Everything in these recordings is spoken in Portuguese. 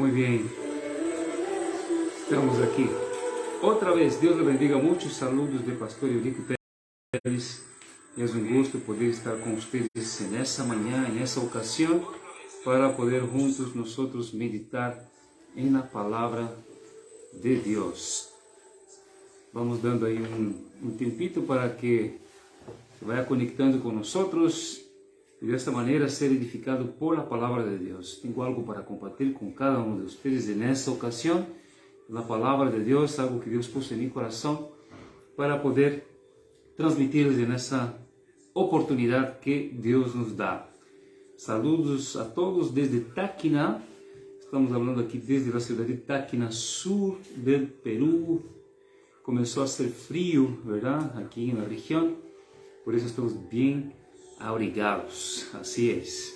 Muy bien, estamos aquí. Otra vez, Dios le bendiga. Muchos saludos de Pastor Eurico Pérez. Es un gusto poder estar con ustedes en esa mañana, en esa ocasión, para poder juntos nosotros meditar en la palabra de Dios. Vamos dando ahí un tiempito para que se vaya conectando con nosotros y de esta manera ser edificado por la palabra de Dios. Tengo algo para compartir con cada uno de ustedes en esta ocasión. La palabra de Dios, algo que Dios puso en mi corazón para poder transmitirles en esa oportunidad que Dios nos da. Saludos a todos desde Táquina. Estamos hablando aquí desde la ciudad de Táquina, sur del Perú. Comenzó a hacer frío, ¿verdad? Aquí en la región. Por eso estamos bien abrigados. Así es.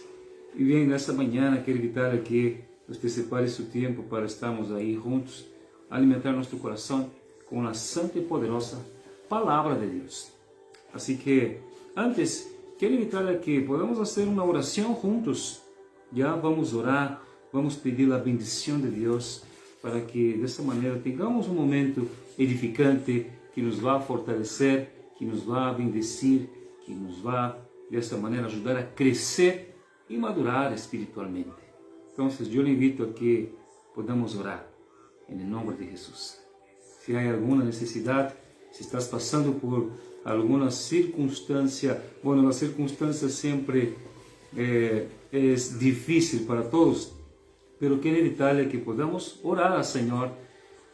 Y bien, nesta manhã quero invitar a que você separe seu tempo para estarmos aí juntos, alimentar nosso coração com a santa e poderosa palavra de Deus. Assim que, antes, quero invitar a que podamos fazer uma oração juntos. Já vamos orar, vamos pedir a bendição de Deus para que dessa maneira tenhamos um momento edificante que nos vá fortalecer, que nos vá bendecir, que nos vá dessa maneira ajudar a crescer e madurar espiritualmente. Então, eu lhe invito a que podamos orar em nome de Jesus. Se há alguma necessidade, se estás passando por alguma circunstância, bueno, a circunstância sempre é difícil para todos, pero quero evitar que podamos orar ao Senhor,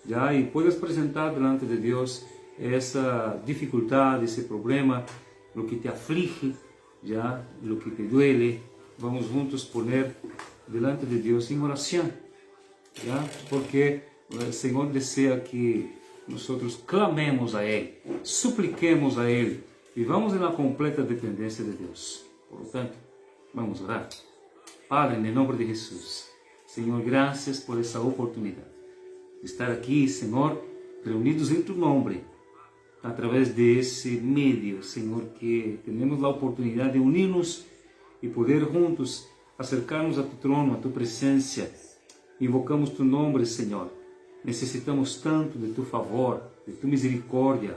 já, e puedas apresentar delante de Deus essa dificuldade, esse problema, o que te aflige, já, o que te duele. Vamos juntos poner delante de Deus em oração, já, porque o Senhor deseja que nós clamemos a Ele, supliquemos a Ele, vivamos na completa dependência de Deus. Por lo tanto, vamos orar. Padre, em nome de Jesus, Senhor, graças por essa oportunidade de estar aqui, Senhor, reunidos em Tu nome, através desse meio, Senhor, que temos a oportunidade de unir-nos e poder juntos acercar-nos a Tu trono, a Tu presença. Invocamos Tu nome, Senhor. Necessitamos tanto de Tu favor, de Tu misericórdia,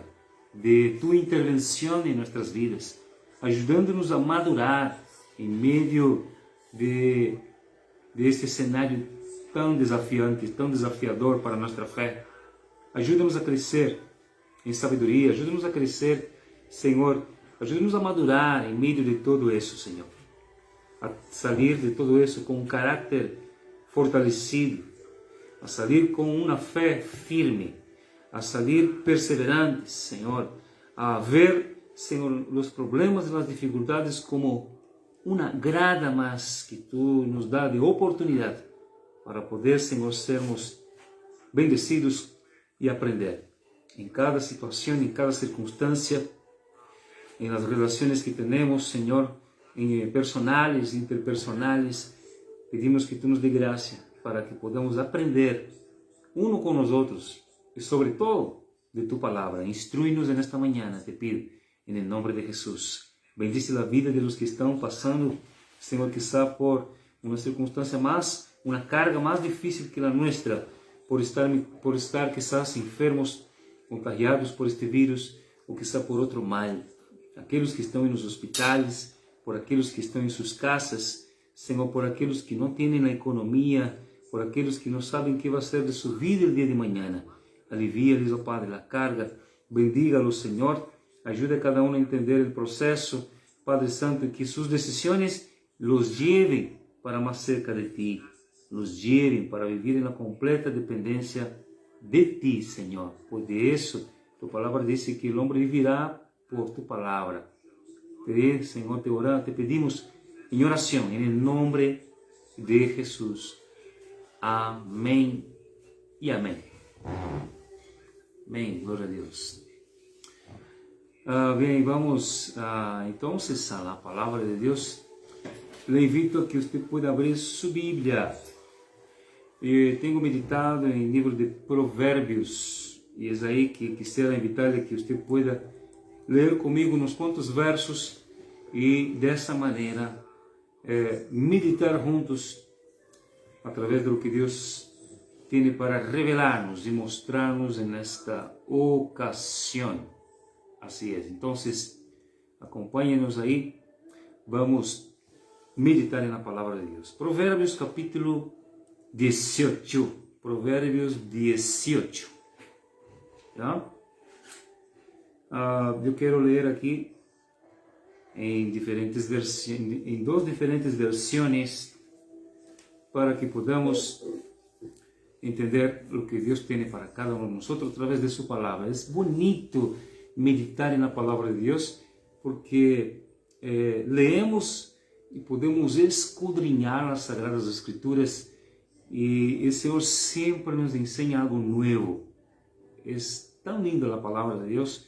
de Tu intervenção em nossas vidas, ajudando-nos a madurar em meio de este cenário tão desafiante, tão desafiador para a nossa fé. Ajuda-nos a crescer em sabedoria, ajuda-nos a crescer, Senhor, ajuda-nos a madurar em meio de tudo isso, Senhor. A sair de tudo isso com um caráter fortalecido, a sair com uma fé firme, a sair perseverantes, Senhor, a ver, Senhor, os problemas e as dificuldades como uma grada mais que Tu nos dá de oportunidade para poder, Senhor, sermos bendecidos e aprender em cada situação, em cada circunstância, em las relações que temos, Senhor, em personales, interpersonales. Pedimos que Tu nos dê graça para que podamos aprender uno com os outros e, sobretudo, de Tu palavra. Instrui-nos nesta manhã, te pido, em nome de Jesus. Bendice a vida de los que estão passando, Senhor, quizá por uma circunstância mais, uma carga mais difícil que a nossa, por estar quizás enfermos, contagiados por este vírus, ou quizá por outro mal. Aqueles que estão nos hospitais, por aqueles que estão em suas casas, Senhor, por aqueles que não têm a economia, por aqueles que não sabem o que vai ser de sua vida o dia de manhã. Alivia-lhes, ó Padre, a carga. Bendiga-los, Senhor. Ajude a cada um a entender o processo, Padre Santo, que suas decisões los lleven para mais cerca de Ti, los lleven para viver na completa dependência de Ti, Senhor. Por isso, Tu palavra diz que o homem vivirá por Tu palavra. Senhor, te pedimos em oração, em nome de Jesus. Amém e amém. Amém, glória a Deus. Bem, vamos então a la palavra de Deus. Le invito a que você pueda abrir sua Bíblia. Tenho meditado em livro de Provérbios e é aí que quisiera invitar-lhe que você pueda ler comigo uns quantos versos e dessa maneira meditar juntos a través de lo que Dios tiene para revelarnos y mostrarnos en esta ocasión. Así es. Entonces, acompáñenos ahí. Vamos a meditar en la palabra de Dios. Proverbios capítulo 18. Proverbios 18. ¿Ya? Yo quiero leer aquí en dos diferentes versiones para que podamos entender lo que Dios tiene para cada uno de nosotros a través de su palabra. Es bonito meditar en la palabra de Dios porque leemos y podemos escudriñar las Sagradas Escrituras y el Señor siempre nos enseña algo nuevo. Es tan linda la palabra de Dios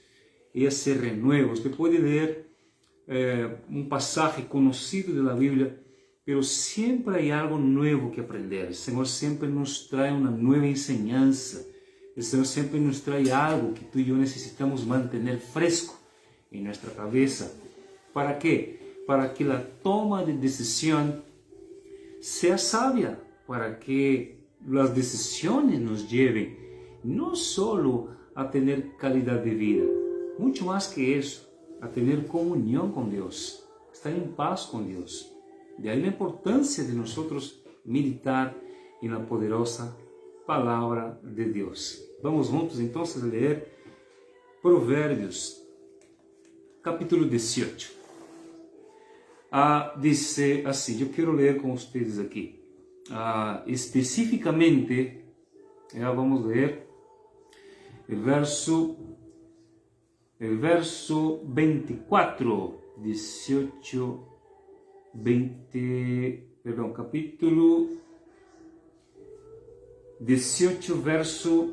y ese renuevo. Usted puede leer un pasaje conocido de la Biblia, pero siempre hay algo nuevo que aprender. El Señor siempre nos trae una nueva enseñanza. El Señor siempre nos trae algo que tú y yo necesitamos mantener fresco en nuestra cabeza. ¿Para qué? Para que la toma de decisión sea sabia, para que las decisiones nos lleven no solo a tener calidad de vida, mucho más que eso, a tener comunión con Dios, estar en paz con Dios. De ahí la importancia de nosotros meditar en la poderosa palabra de Dios. Vamos juntos entonces a leer Provérbios, capítulo 18. Dice así, yo quiero leer con ustedes aquí. Específicamente, vamos a leer el verso 24, 18, 20, perdón, capítulo 18, verso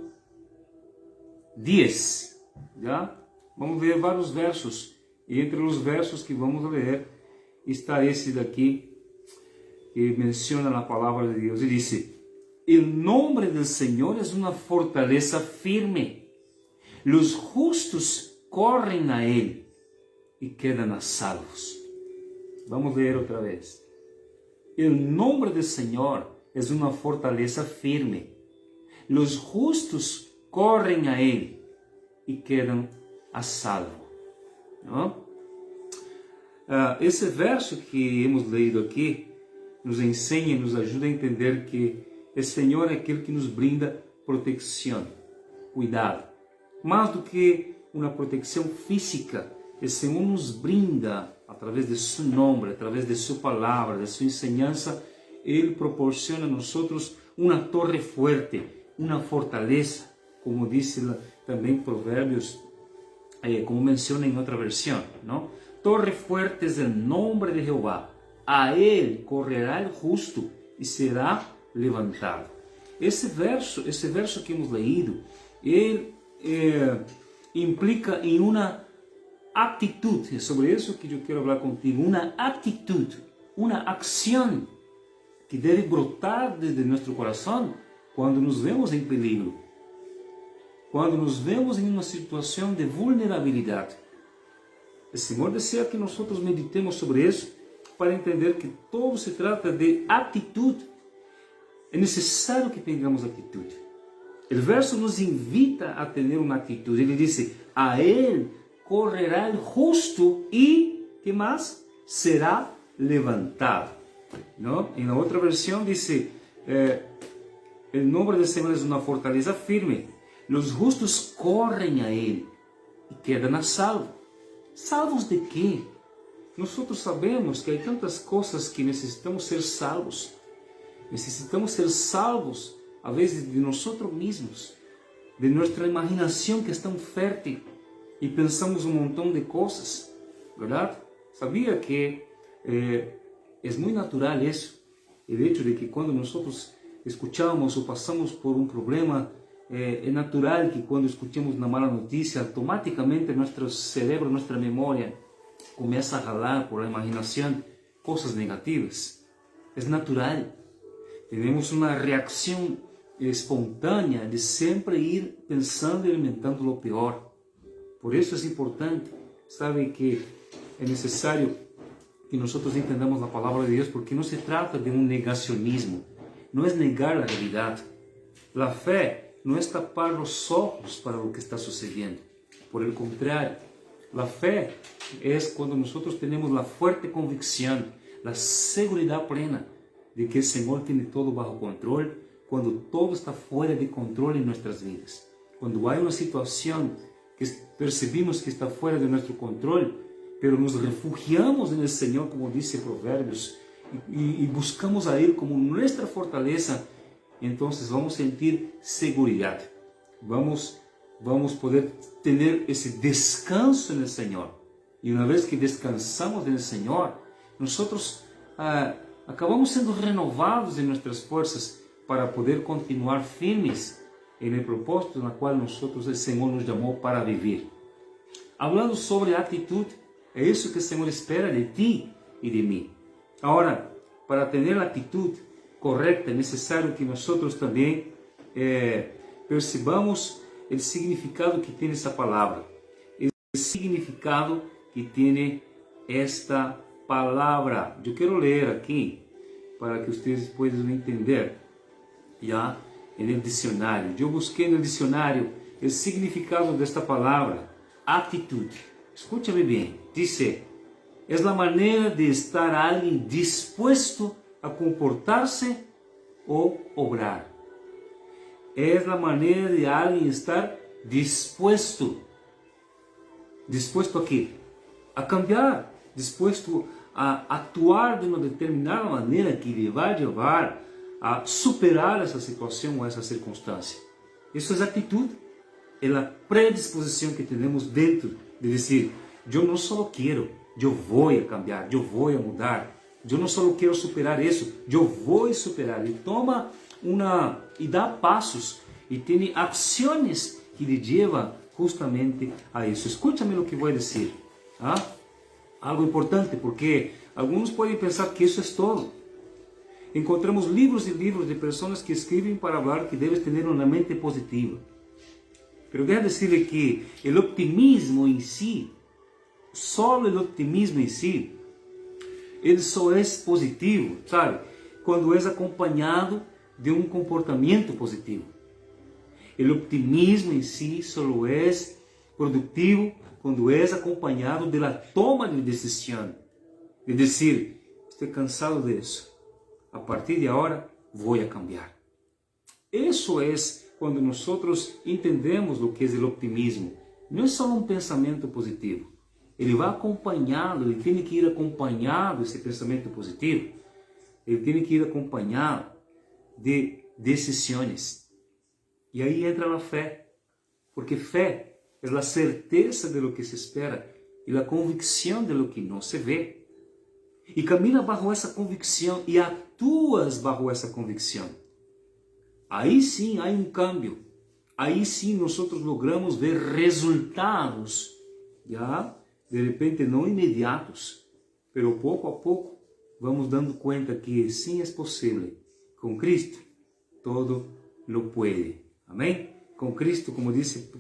10, ¿ya? Vamos a leer varios versos, y entre los versos que vamos a leer está esse daqui, que menciona la palabra de Dios, y dice: el nombre del Señor es una fortaleza firme, los justos corren a Él y quedan a salvos. Vamos a leer otra vez. El nombre del Señor es una fortaleza firme. Los justos corren a Él y quedan a salvo. ¿No? Esse verso que hemos leído aqui nos ensina e nos ajuda a entender que o Senhor é aquele que nos brinda proteção, cuidado. Mais do que uma proteção física, o Senhor nos brinda, através de seu nome, através de sua palavra, de sua enseñança, Ele proporciona a nós uma torre forte, uma fortaleza, como diz também Provérbios, como menciona em outra versão, não? Torre fuerte es el nombre de Jehová, a Él correrá el justo y será levantado. Esse verso que hemos leído, ele implica em uma atitude, é sobre isso que eu quero falar contigo, uma atitude, uma ação que deve brotar desde nosso coração quando nos vemos em perigo, quando nos vemos em uma situação de vulnerabilidade. O Senhor deseja que nós meditemos sobre isso para entender que todo se trata de atitude. É necessário que tenhamos atitude. O verso nos invita a ter uma atitude. Ele diz: a Ele correrá o justo e, que mais? Será levantado. ¿No? Em outra versão diz: o nome do Senhor é uma fortaleza firme. Os justos correm a Ele e quedam a salvo. ¿Salvos de quê? Nós sabemos que há tantas coisas que necessitamos ser salvos. Necessitamos ser salvos, a vezes, de nós mesmos, de nossa imaginação que é tão fértil e pensamos um montão de coisas, verdade? Sabia que é muito natural isso? O hecho de que quando nós escuchamos ou passamos por um problema, é natural que quando escutamos uma mala notícia, automaticamente nosso cérebro, nossa memória começa a ralar por a imaginação coisas negativas. É natural. Temos uma reação espontânea de sempre ir pensando e alimentando o pior. Por isso é importante, sabe, que é necessário que nós entendamos a palavra de Deus, porque não se trata de um negacionismo. no es negar la realidad. La fe no es tapar los ojos para lo que está sucediendo. Por el contrario, la fe es cuando nosotros tenemos la fuerte convicción, la seguridad plena de que el Señor tiene todo bajo control, cuando todo está fuera de control en nuestras vidas. Cuando hay una situación que percibimos que está fuera de nuestro control, pero nos refugiamos en el Señor, como dice Proverbios, y buscamos a Él como nuestra fortaleza, entonces vamos a sentir seguridad. Vamos poder tener ese descanso en el Señor. Y una vez que descansamos en el Señor, nosotros acabamos siendo renovados en nuestras fuerzas para poder continuar firmes en el propósito en el cual nosotros, el Señor nos llamó para vivir. Hablando sobre actitud, é isso que o Senhor espera de ti e de mim. Agora, para ter a atitude correta, é necessário que nós também percebamos o significado que tem essa palavra, o significado que tem esta palavra. Eu quero ler aqui para que vocês possam entender já no dicionário. Eu busquei no dicionário o significado desta palavra, atitude. Escúchame bem, dice, é a maneira de estar alguém disposto a comportar-se ou obrar. É a maneira de alguém estar disposto. Disposto a quê? A cambiar, disposto a atuar de uma determinada maneira que lhe vai levar a superar essa situação ou essa circunstância. Isso é atitude, é a predisposição que temos dentro de dizer, eu não só quero, eu vou cambiar, eu vou mudar, eu não só quero superar isso, eu vou superar. E toma e dá passos e tem ações que lhe levam justamente a isso. Escúchame o que vou dizer. Algo importante, porque alguns podem pensar que isso é todo. Encontramos livros e livros de pessoas que escrevem para falar que deves ter uma mente positiva. Pero quero dizer que o optimismo em si, só o optimismo em si, ele só é positivo, sabe? Quando é acompanhado de um comportamento positivo. O optimismo em si só é produtivo quando é acompanhado da toma de decisão. De dizer, estou cansado disso. A partir de agora, vou cambiar. Isso é quando nós entendemos o que é o optimismo. Não é só um pensamento positivo. Ele vai acompanhado, ele tem que ir acompanhado, esse pensamento positivo, ele tem que ir acompanhado de decisões. E aí entra a fé, porque fé é a certeza de lo que se espera e a convicção de lo que não se vê. E camina bajo essa convicção e atuas bajo essa convicção. Aí sim há um cambio. Aí sim nós logramos ver resultados, já de repente não imediatos, pero pouco a pouco vamos dando conta que sim é possível. Com Cristo todo lo puede. Amém? Com Cristo, como disse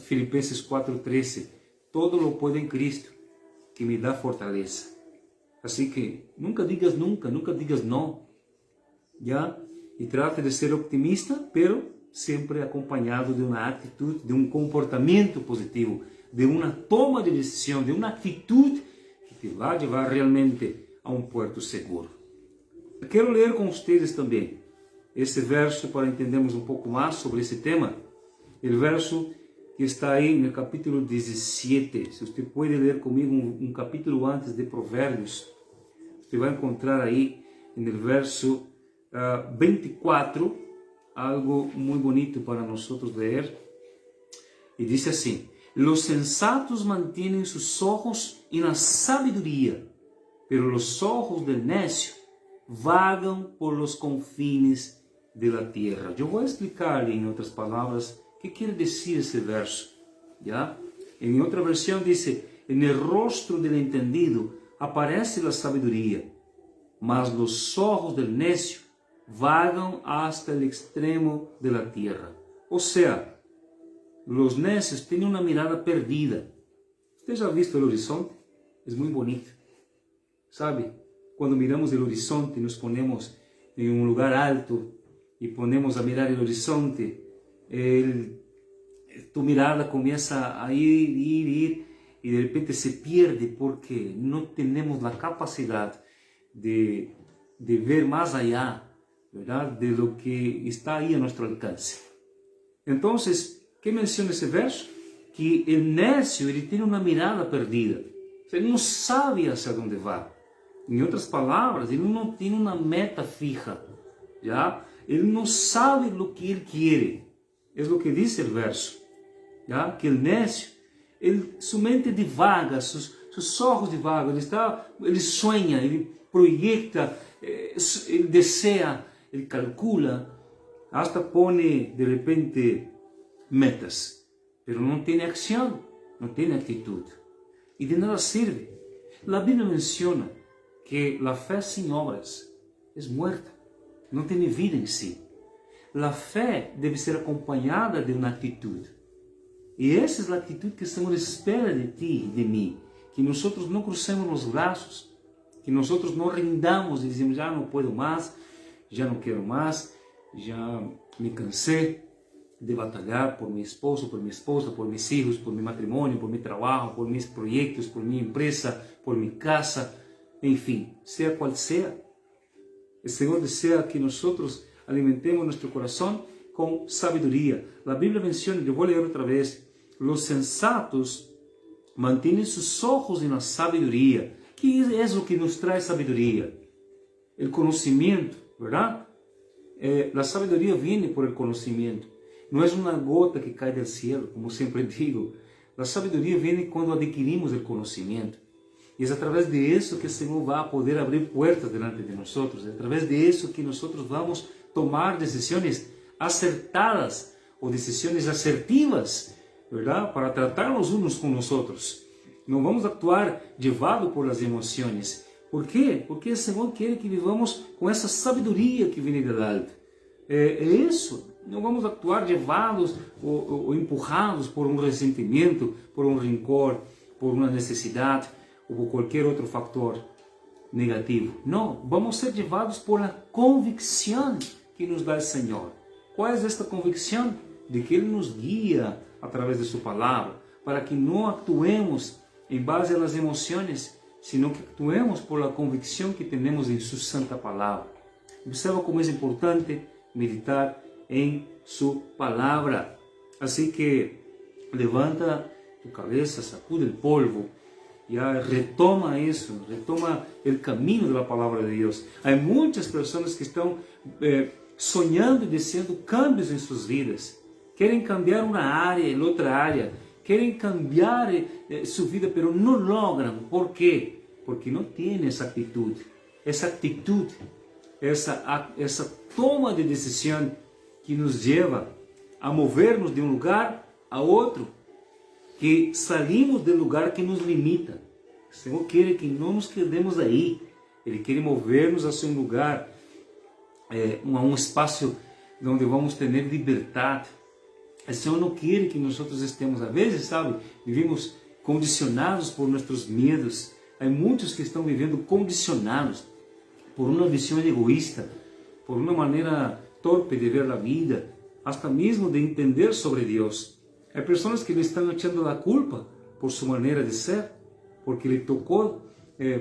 Filipenses 4:13, todo lo puedo em Cristo que me dá fortaleza. Assim que nunca digas nunca, nunca digas não. Já? E trate de ser optimista, pero sempre acompanhado de uma atitude, de um comportamento positivo, de uma toma de decisão, de uma atitude que te vai levar realmente a um porto seguro. Quero ler com vocês também esse verso para entendermos um pouco mais sobre esse tema. O verso que está aí no capítulo 17. Se você pode ler comigo um capítulo antes de Provérbios, você vai encontrar aí no verso 24, algo muito bonito para nós ler. E diz assim: Los sensatos mantienen sus ojos en la sabiduría, pero los ojos del necio vagan por los confines de la tierra. Eu vou explicar em outras palavras o que quer dizer esse verso. ¿Ya? Em outra versão diz: En el rostro del entendido aparece la sabiduría, mas los ojos del necio vagan hasta el extremo de la tierra. O sea, los necios têm uma mirada perdida. Você já visto o horizonte? É muito bonito. Sabe? Quando miramos o horizonte, nos ponemos em um lugar alto e ponemos a mirar o horizonte, tu mirada começa a ir e de repente se pierde porque não temos a capacidade de ver mais allá, ¿verdad?, de lo que está aí a nosso alcance. Então, que menciona esse verso? Que o necio ele tem uma mirada perdida, ele não sabe hacia onde vai. Em outras palavras, ele não tem uma meta fija, já? Ele não sabe o que ele quer. É o que diz o verso, já? Que o necio, sua mente divaga, seus olhos divagam, ele sonha, ele projeta, ele deseja, ele calcula, hasta põe de repente metas, mas não tem ação, não tem atitude, e de nada serve. A Bíblia menciona que a fé sem obras é morta, não tem vida em si. A fé deve ser acompanhada de uma atitude, e essa é a atitude que estamos à espera de ti e de mim, que nós não crucemos os braços, que nós não rindamos e dizemos, já não posso mais, já não quero mais, já me cansei de batalhar por meu esposo, por minha esposa, por meus filhos, por meu matrimônio, por meu trabalho, por meus projetos, por minha empresa, por minha casa, enfim, seja qual seja. O Senhor deseja que nós alimentemos nosso coração com sabedoria. A Bíblia menciona, eu vou ler outra vez, os sensatos mantêm seus olhos na sabedoria. Que é o que nos traz sabedoria? O conhecimento, verdade? A sabedoria vem por el conhecimento. Não é uma gota que cai do céu, como sempre digo. A sabedoria vem quando adquirimos o conhecimento. E é através de isso que o Senhor vai poder abrir portas delante de nós. É através de isso que nós vamos tomar decisões acertadas ou decisões assertivas, verdade? Para tratarmos uns com os outros. Não vamos actuar levado por as emoções. Por quê? Porque o Senhor quer que vivamos com essa sabedoria que vem do alto. É isso. Não vamos actuar levados ou empurrados por um ressentimento, por um rancor, por uma necessidade ou por qualquer outro fator negativo. Não, vamos ser levados por a convicção que nos dá o Senhor. Qual é esta convicção? De que Ele nos guia através de sua palavra, para que não actuemos em base às emoções, sino que actuemos por a convicção que temos em sua santa palavra. Observa como é importante meditar em sua palavra. Assim que levanta tu cabeça, sacude o polvo e retoma isso, retoma o caminho da palavra de Deus. Há muitas pessoas que estão sonhando e desejando cambios em suas vidas. Querem cambiar uma área em outra área. Querem cambiar sua vida, mas não logram. ¿Por quê? Porque não têm essa atitude. Essa toma de decisão que nos leva a mover-nos de um lugar a outro, que saímos do lugar que nos limita. O Senhor quer que não nos quedemos aí. Ele quer mover-nos a um lugar, a um espaço onde vamos ter liberdade. O Senhor não quer que nós estemos, às vezes, sabe, vivemos condicionados por nossos medos. Há muitos que estão vivendo condicionados por uma visão egoísta, por uma maneira torpe de ver a vida, até mesmo de entender sobre Deus. Há pessoas que lhe estão echando a culpa por sua maneira de ser, porque lhe tocou,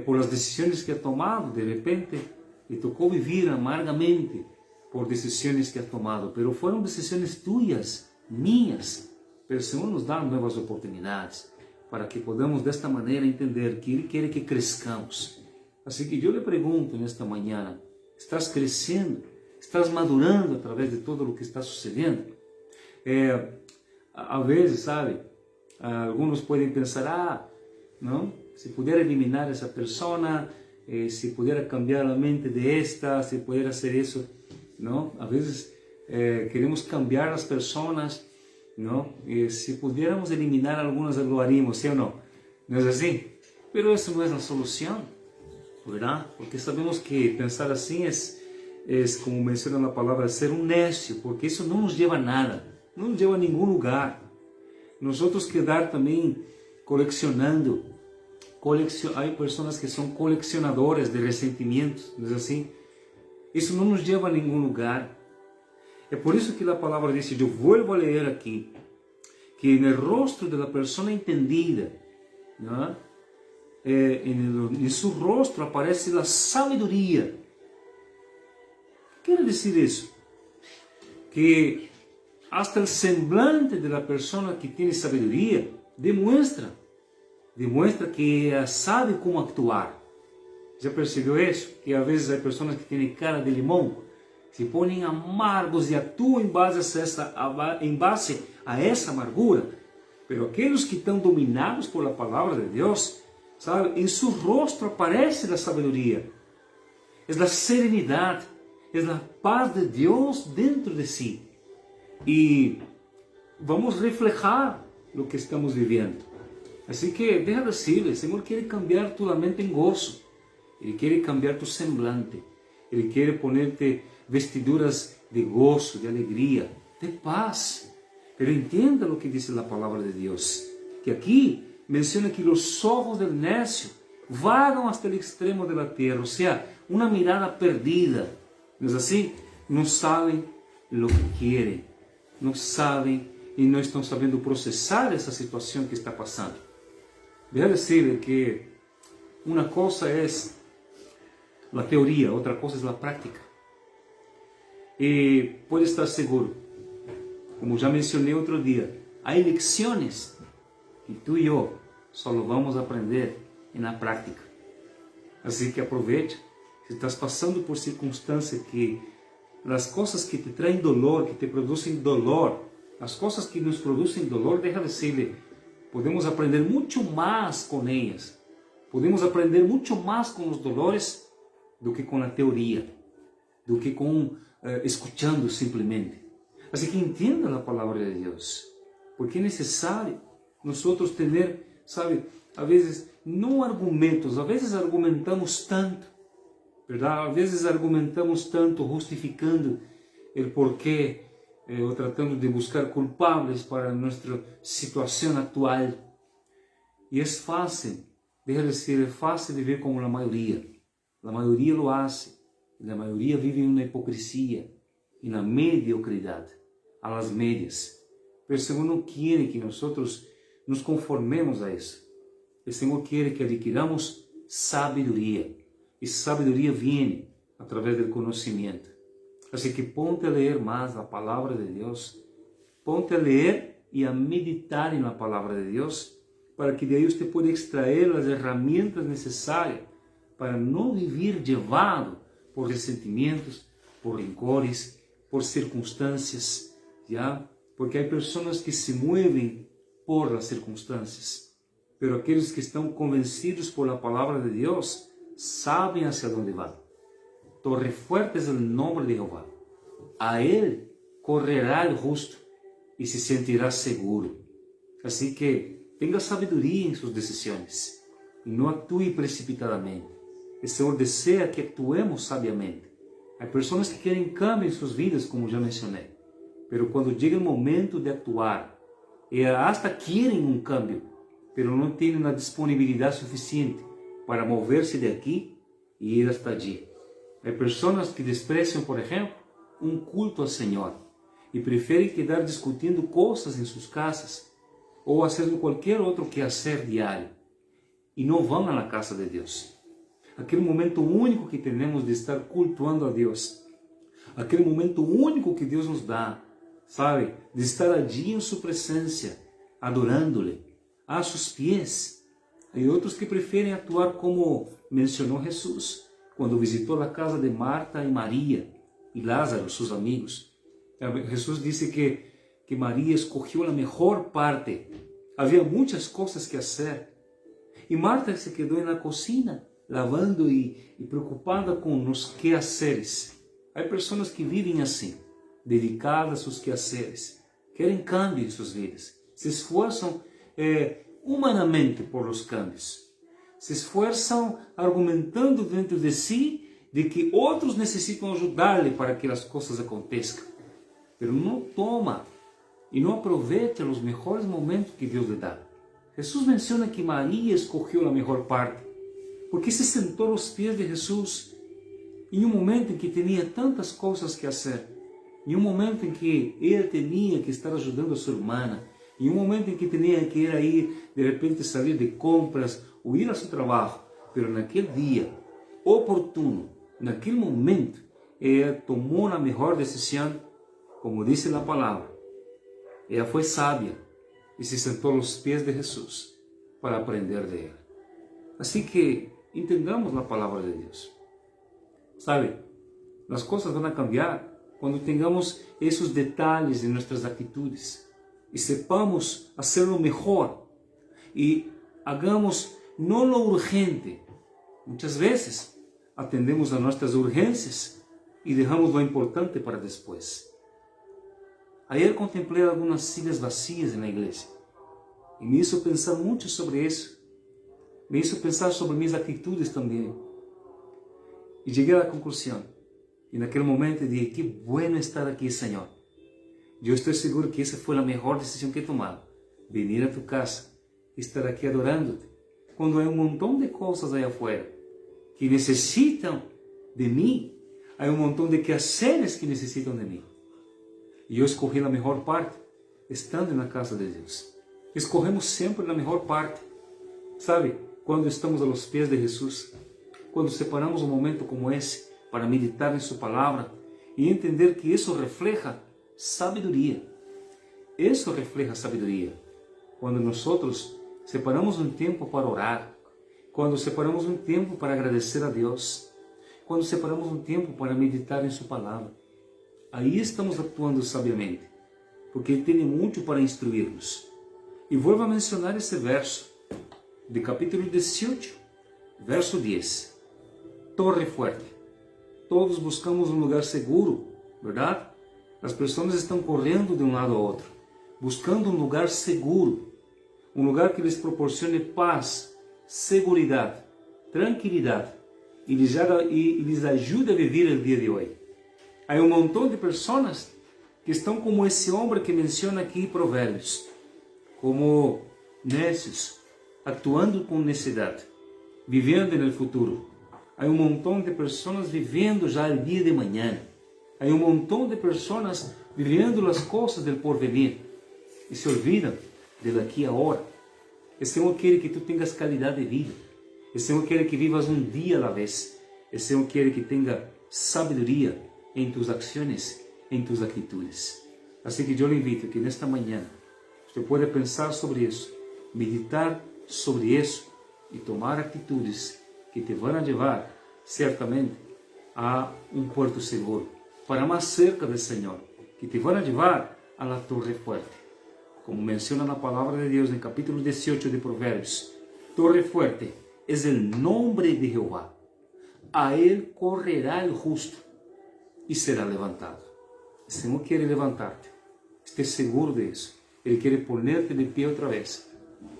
por as decisões que ha tomado, de repente, lhe tocou viver amargamente por decisões que ha tomado, pero foram decisões tuyas, minhas. Pero o Senhor nos dá novas oportunidades para que podamos desta maneira entender que Ele quer que crescamos. Assim que eu lhe pergunto nesta manhã, estás crescendo? Estás madurando através de tudo o que está sucedendo? Às vezes, sabe, alguns podem pensar, não? Se puder eliminar essa pessoa, se puder cambiar a mente de esta, se puder fazer isso, não? Às vezes queremos cambiar as pessoas, não? E se pudermos eliminar algumas, lo haríamos, sim ou não? Não é assim? Mas isso não é a solução, verdade? Porque sabemos que pensar assim é, como menciona na palavra, ser um necio, porque isso não nos leva a nada, não nos leva a nenhum lugar. Nós quedar também colecionando. Há pessoas que são colecionadores de ressentimentos, não é assim? Isso não nos leva a nenhum lugar. É por isso que a palavra diz, eu vuelvo a ler aqui, que no rostro da pessoa entendida, ¿no? Em seu rostro aparece a sabedoria. O que quer dizer isso? Que hasta o semblante da pessoa que tem sabedoria demonstra que ela sabe como actuar. Já percebeu isso? Que às vezes há pessoas que têm cara de limão, se põem amargos e atuam em base a essa amargura. Mas aqueles que estão dominados por a palavra de Deus, sabe, em seu rosto aparece a sabedoria, é a serenidade, é a paz de Deus dentro de si. E vamos reflejar o que estamos vivendo. Assim que, deixa de ser, o Senhor quer cambiar tua mente em gozo. Ele quer cambiar tu semblante. Ele quer poner-te vestiduras de gozo, de alegria, de paz. Pero entenda o que diz a palavra de Deus. Que aqui menciona que os ojos del necio vagam hasta el extremo de la terra. Ou seja, uma mirada perdida. Não é assim? Não sabem o que querem. Não sabem e não estão sabendo processar essa situação que está passando. Deja dizer que uma coisa é a teoria, outra coisa é a prática. E pode estar seguro, como já mencionei outro dia, há lecções que tu e eu só vamos aprender na prática. Assim que aproveite, se estás passando por circunstâncias que as coisas que te traem dolor, que te produzem dolor, as coisas que nos produzem dolor, deixa de ser, podemos aprender muito mais com elas. Podemos aprender muito mais com os dolores do que com a teoria, do que com escutando simplesmente. Assim que entenda a palavra de Deus, porque é necessário nós ter, sabe, a vezes não argumentos, a vezes argumentamos tanto, verdade? A vezes argumentamos tanto justificando o porquê ou tratando de buscar culpables para nossa situação atual. E é fácil, deixa de ser, é fácil viver como a maioria. A maioria lo hace, a maioria vive em uma hipocrisia e na mediocridade, a las medias. Mas o Senhor não quer que nós nos conformemos a isso. O Senhor quer que adquiramos sabedoria. E sabedoria vem através do conhecimento. Assim que ponte a ler mais a palavra de Deus, ponte a ler e a meditar na palavra de Deus, para que de aí você possa extrair as ferramentas necessárias para não viver levado por ressentimentos, por rancores, por circunstâncias, já? Porque há pessoas que se movem por as circunstâncias, mas aqueles que estão convencidos por a palavra de Deus sabem hacia onde vão. Torre fuerte es el nombre de Jehová. A él correrá el justo y se sentirá seguro. Así que tenga sabedoria em suas decisões e não atue precipitadamente. O Senhor deseja que actuemos sabiamente. Há pessoas que querem cambio em suas vidas, como já mencionei. Mas quando chega o momento de actuar, hasta querem um cambio, mas não têm a disponibilidade suficiente para mover-se de aqui e ir hasta allí. Há pessoas que despreciam, por exemplo, um culto ao Senhor e preferem quedar discutindo coisas em suas casas ou fazendo qualquer outro quehacer diário e não vão à casa de Deus. Aquele momento único que temos de estar cultuando a Deus, aquele momento único que Deus nos dá, sabe, de estar allí em sua presença, adorando-lhe, a seus pés. E outros que preferem atuar como mencionou Jesus, quando visitou a casa de Marta e Maria e Lázaro, seus amigos. Jesus disse que Maria escolheu a melhor parte. Havia muitas coisas que fazer. E Marta se quedou na cozinha, lavando e preocupada com os quehaceres. Há pessoas que vivem assim, dedicadas aos seus quehaceres, querem cambio em suas vidas, se esforçam humanamente por os cambios. Se esforçam argumentando dentro de si de que outros necessitam ajudar-lhe para que as coisas aconteçam. Mas não toma e não aproveita os melhores momentos que Deus lhe dá. Jesus menciona que Maria escolheu a melhor parte, porque se sentou aos pés de Jesus. em um momento em que tinha tantas coisas que fazer, em um momento em que ele tinha que estar ajudando a sua irmã, em um momento em que tinha que ir aí, de repente sair de compras ou ir ao seu trabalho, mas naquele dia oportuno, naquele momento, ela tomou a melhor decisão, como diz a palavra. Ela foi sábia e se sentou aos pés de Jesus para aprender de ele. Assim que entendamos a palavra de Deus. Sabe, as coisas vão cambiar quando tenhamos esses detalhes em nossas atitudes e sepamos hacerlo melhor e hagamos não lo urgente. Muitas vezes atendemos a nossas urgências e deixamos o importante para depois. Ayer contemplei algumas silhas vazias na igreja e me hizo pensar muito sobre isso. Me hizo pensar sobre minhas atitudes também. E cheguei à conclusão. E naquele momento disse, que bueno estar aqui, Senhor. Eu estou seguro que essa foi a melhor decisão que he tomado. Venir a tu casa, estar aqui adorando-te, quando há um montão de coisas aí afuera que necessitam de mim, há um montão de quehaceres que necessitam de mim. E eu escolhi a melhor parte, estando na casa de Deus. Escorremos sempre a melhor parte. Sabe, quando estamos aos pés de Jesus, quando separamos um momento como esse para meditar em sua palavra e entender que isso refleja sabedoria. Isso refleja sabedoria. Quando nós separamos um tempo para orar, quando separamos um tempo para agradecer a Deus, quando separamos um tempo para meditar em sua palavra, aí estamos atuando sabiamente, porque Ele tem muito para instruir-nos. E vou mencionar esse verso, de capítulo 18, verso 10. Torre forte. Todos buscamos um lugar seguro, verdade? As pessoas estão correndo de um lado ao outro, buscando um lugar seguro, um lugar que lhes proporcione paz, segurança, tranquilidade e lhes ajude a viver o dia de hoje. Há um montão de pessoas que estão como esse homem que menciona aqui em Provérbios, como necios, actuando com necessidade, vivendo no futuro. Há um montão de pessoas vivendo já o dia de manhã. Há um montão de pessoas vivendo as coisas do porvenir e se olvidam de daqui a hora. O Senhor quer que tu tenhas qualidade de vida. O Senhor quer que vivas um dia à vez. O Senhor quer que tenha sabedoria em tus ações, em tus atitudes. Assim que eu lhe invito que nesta manhã você pode pensar sobre isso, meditar sobre isso e tomar atitudes que te vão levar certamente a um porto seguro, para mais cerca do Senhor, que te vão levar a la torre fuerte. Como menciona na palavra de Deus no capítulo 18 de Provérbios, torre fuerte es el nombre de Jehová. A él correrá el justo e será levantado. O Senhor quer levantar-te. Esteja seguro disso. Ele quer poner-te de pé outra vez,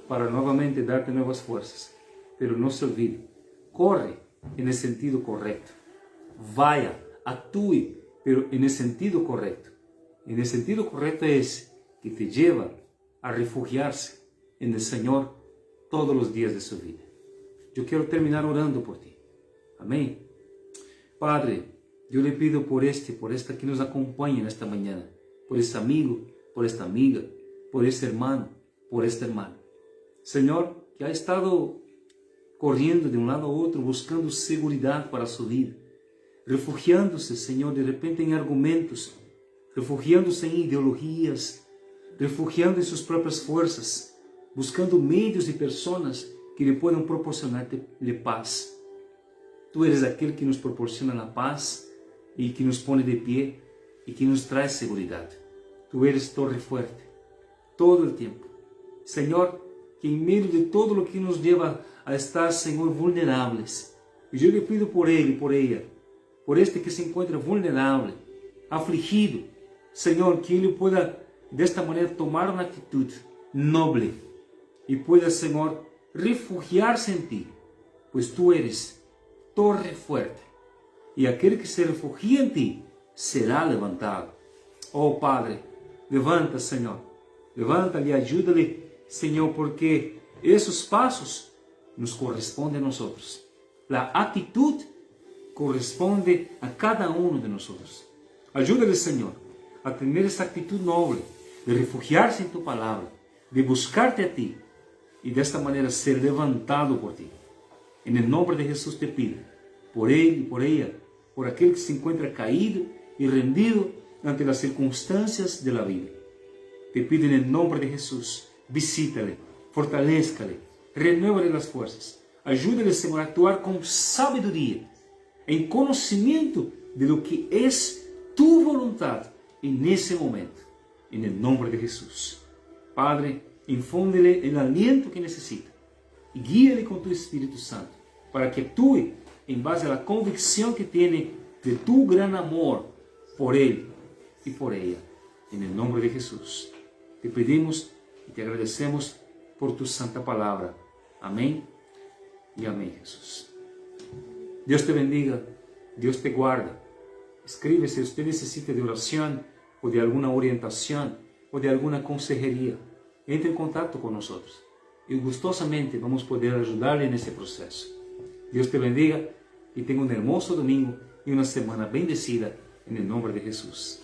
para novamente dar-te novas forças. Pero não se olvide, corre no sentido correto. Vaya, atue, pero no sentido correto. E no sentido correto é esse, que te lleva a refugiar-se en el Senhor todos os dias de sua vida. Eu quero terminar orando por ti. Amém? Padre, eu lhe pido por esta que nos acompanha nesta manhã, por esse amigo, por esta amiga, por esse irmão, por esta irmã. Senhor, que ha estado correndo de um lado ao outro, buscando segurança para a sua vida, refugiando-se, Senhor, de repente em argumentos, refugiando-se em ideologias, refugiando em suas próprias forças, buscando meios e pessoas que lhe possam proporcionar-lhe paz. Tu eres aquele que nos proporciona a paz e que nos põe de pé e que nos traz segurança. Tu eres torre forte, todo o tempo. Senhor, que em meio de todo o que nos leva a estar, Senhor, vulneráveis, eu lhe pido por ele, por ela, por este que se encontra vulnerável, afligido, Senhor, que ele pueda desta maneira tomar uma atitude nobre e pueda, Senhor, refugiar-se em ti, pois tu eres torre forte e aquele que se refugia em ti será levantado. Oh Padre, levanta, Senhor, levanta-lhe, ajuda-lhe, Senhor, porque esses passos nos correspondem a nós. A atitude corresponde a cada uno de nosotros. Ayúdale, Señor, a tener esa actitud noble de refugiarse en tu palabra, de buscarte a ti y de esta manera ser levantado por ti. En el nombre de Jesús te pido, por él y por ella, por aquel que se encuentra caído y rendido ante las circunstancias de la vida. Te pido en el nombre de Jesús, visítale, fortalézcale, renuévale las fuerzas. Ayúdale, Señor, a actuar con sabiduría, en conocimiento de lo que es tu voluntad en ese momento. En el nombre de Jesús. Padre, infúndele el aliento que necesita y guíale con tu Espíritu Santo para que actúe en base a la convicción que tiene de tu gran amor por él y por ella. En el nombre de Jesús. Te pedimos y te agradecemos por tu santa palabra. Amén y amén, Jesús. Dios te bendiga, Dios te guarda. Escribe si usted necesita de oración o de alguna orientación o de alguna consejería. Entre en contacto con nosotros y gustosamente vamos a poder ayudarle en ese proceso. Dios te bendiga y tenga un hermoso domingo y una semana bendecida en el nombre de Jesús.